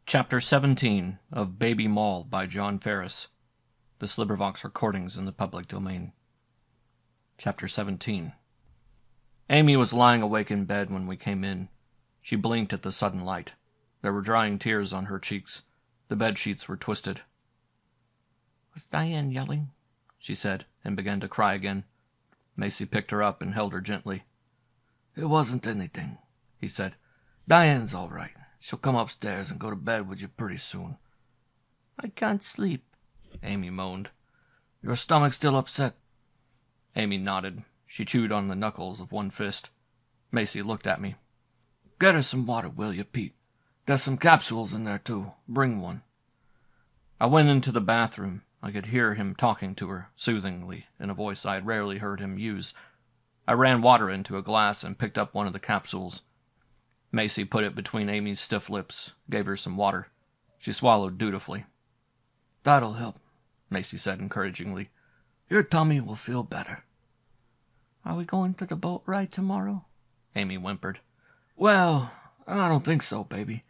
Chapter 17 of Baby Moll by John Farris. This LibriVox recording's in the public domain. Chapter 17. Amy was lying awake in bed when we came in. She blinked at the sudden light. There were drying tears on her cheeks. The bed sheets were twisted. "Was Diane yelling?" she said, and began to cry again. Macy picked her up and held her gently. "It wasn't anything," he said. "Diane's all right. She'll come upstairs and go to bed with you pretty soon." "I can't sleep," Amy moaned. "Your stomach's still upset?" Amy nodded. She chewed on the knuckles of one fist. Macy looked at me. "Get her some water, will you, Pete? There's some capsules in there, too. Bring one." I went into the bathroom. I could hear him talking to her, soothingly, in a voice I had rarely heard him use. I ran water into a glass and picked up one of the capsules. Macy put it between Amy's stiff lips, gave her some water. She swallowed dutifully. "That'll help," Macy said encouragingly. "Your tummy will feel better." "Are we going to the boat ride tomorrow?" Amy whimpered. "Well, I don't think so, baby.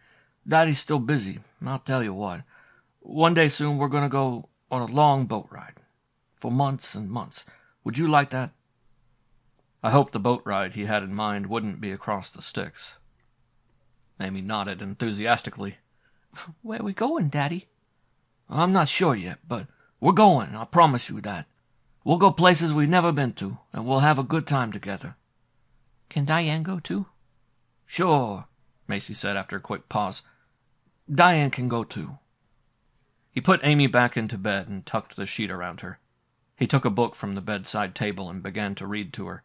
Daddy's still busy. I'll tell you what. One day soon we're going to go on a long boat ride. For months and months. Would you like that?" I hoped the boat ride he had in mind wouldn't be across the Styx. Amy nodded enthusiastically. "Where are we going, Daddy?" "I'm not sure yet, but we're going, I promise you that. We'll go places we've never been to, and we'll have a good time together." "Can Diane go too?" "Sure," Macy said after a quick pause. "Diane can go too." He put Amy back into bed and tucked the sheet around her. He took a book from the bedside table and began to read to her.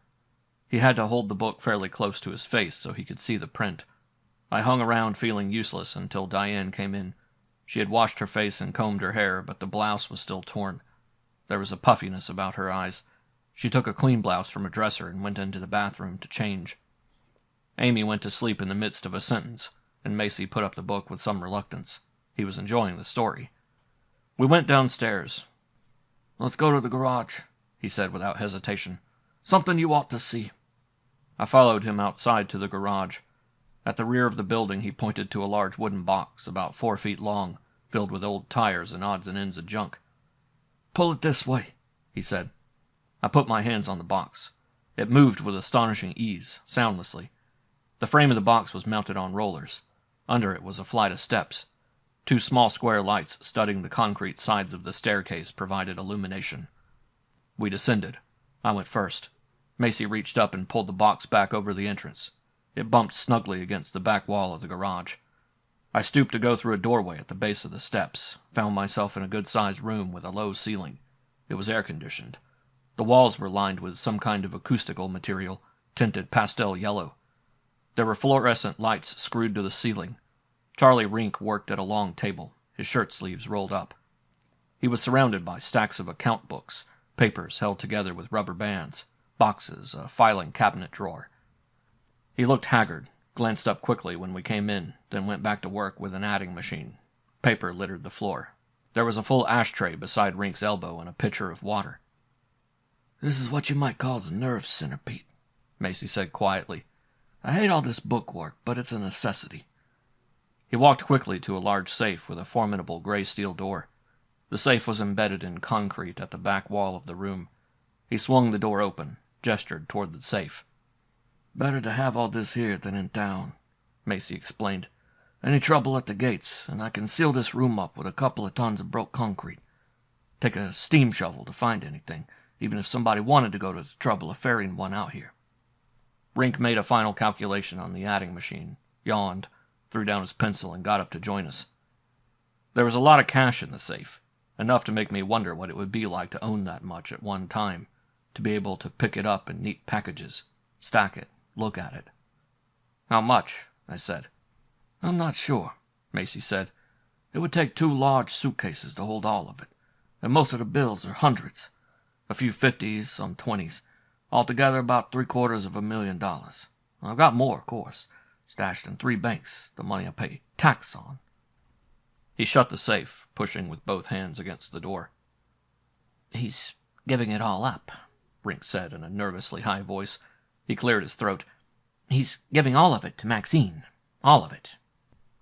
He had to hold the book fairly close to his face so he could see the print. I hung around feeling useless until Diane came in. She had washed her face and combed her hair, but the blouse was still torn. There was a puffiness about her eyes. She took a clean blouse from a dresser and went into the bathroom to change. Amy went to sleep in the midst of a sentence, and Macy put up the book with some reluctance. He was enjoying the story. We went downstairs. "Let's go to the garage," he said without hesitation. "Something you ought to see." I followed him outside to the garage. At the rear of the building he pointed to a large wooden box about 4 feet long, filled with old tires and odds and ends of junk. "Pull it this way," he said. I put my hands on the box. It moved with astonishing ease, soundlessly. The frame of the box was mounted on rollers. Under it was a flight of steps. 2 small square lights studding the concrete sides of the staircase provided illumination. We descended. I went first. Macy reached up and pulled the box back over the entrance. It bumped snugly against the back wall of the garage. I stooped to go through a doorway at the base of the steps, found myself in a good-sized room with a low ceiling. It was air-conditioned. The walls were lined with some kind of acoustical material, tinted pastel yellow. There were fluorescent lights screwed to the ceiling. Charlie Rink worked at a long table, his shirt sleeves rolled up. He was surrounded by stacks of account books, papers held together with rubber bands, boxes, a filing cabinet drawer. He looked haggard, glanced up quickly when we came in, then went back to work with an adding machine. Paper littered the floor. There was a full ashtray beside Rink's elbow and a pitcher of water. "This is what you might call the nerve center, Pete," Macy said quietly. "I hate all this bookwork, but it's a necessity." He walked quickly to a large safe with a formidable gray steel door. The safe was embedded in concrete at the back wall of the room. He swung the door open, gestured toward the safe. "Better to have all this here than in town," Macy explained. "Any trouble at the gates, and I can seal this room up with a couple of tons of broke concrete. Take a steam shovel to find anything, even if somebody wanted to go to the trouble of ferrying one out here." Rink made a final calculation on the adding machine, yawned, threw down his pencil, and got up to join us. There was a lot of cash in the safe, enough to make me wonder what it would be like to own that much at one time, to be able to pick it up in neat packages, stack it, look at it. "How much?" I said. "I'm not sure," Macy said. "It would take 2 large suitcases to hold all of it, and most of the bills are hundreds. A few 50s, some 20s. Altogether about $750,000. I've got more, of course, stashed in 3 banks, the money I pay tax on." He shut the safe, pushing with both hands against the door. "He's giving it all up," Rink said in a nervously high voice. He cleared his throat. "He's giving all of it to Maxine. All of it."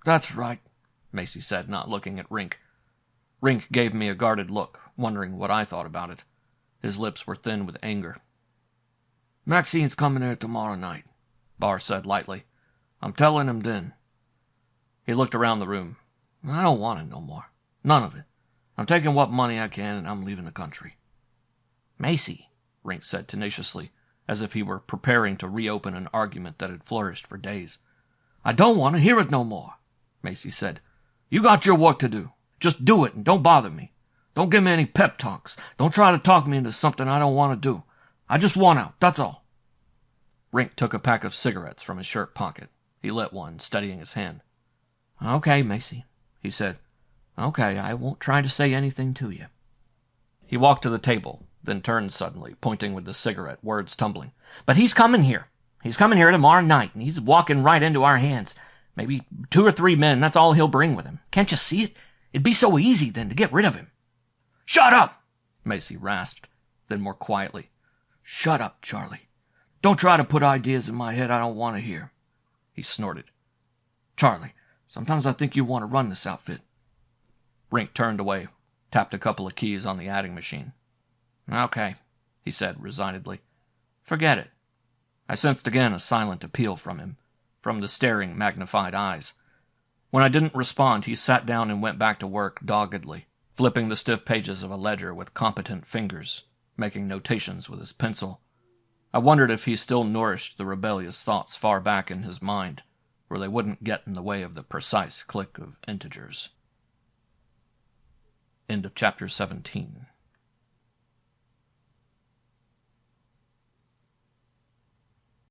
"That's right," Macy said, not looking at Rink. Rink gave me a guarded look, wondering what I thought about it. His lips were thin with anger. Maxine's coming here tomorrow night, Barr said lightly. I'm telling him then. He looked around the room. I don't want it no more. None of it. I'm taking what money I can and I'm leaving the country. Macy, Rink said tenaciously, as if he were preparing to reopen an argument that had flourished for days. I don't want to hear it no more, Macy said. You got your work to do. Just do it and don't bother me. Don't give me any pep talks. Don't try to talk me into something I don't want to do. I just want out, that's all. Rink took a pack of cigarettes from his shirt pocket. He lit one, steadying his hand. Okay, Macy, he said. Okay, I won't try to say anything to you. He walked to the table, then turned suddenly, pointing with the cigarette, words tumbling. But he's coming here. He's coming here tomorrow night, and he's walking right into our hands. Maybe 2 or 3 men, that's all he'll bring with him. Can't you see it? It'd be so easy then to get rid of him. Shut up! Macy rasped, then more quietly. Shut up, Charlie. Don't try to put ideas in my head I don't want to hear. He snorted. Charlie, sometimes I think you want to run this outfit. Rink turned away, tapped a couple of keys on the adding machine. Okay, he said resignedly. Forget it. I sensed again a silent appeal from him, from the staring, magnified eyes. When I didn't respond, he sat down and went back to work doggedly, flipping the stiff pages of a ledger with competent fingers, making notations with his pencil. I wondered if he still nourished the rebellious thoughts far back in his mind, where they wouldn't get in the way of the precise click of integers. End of chapter 17.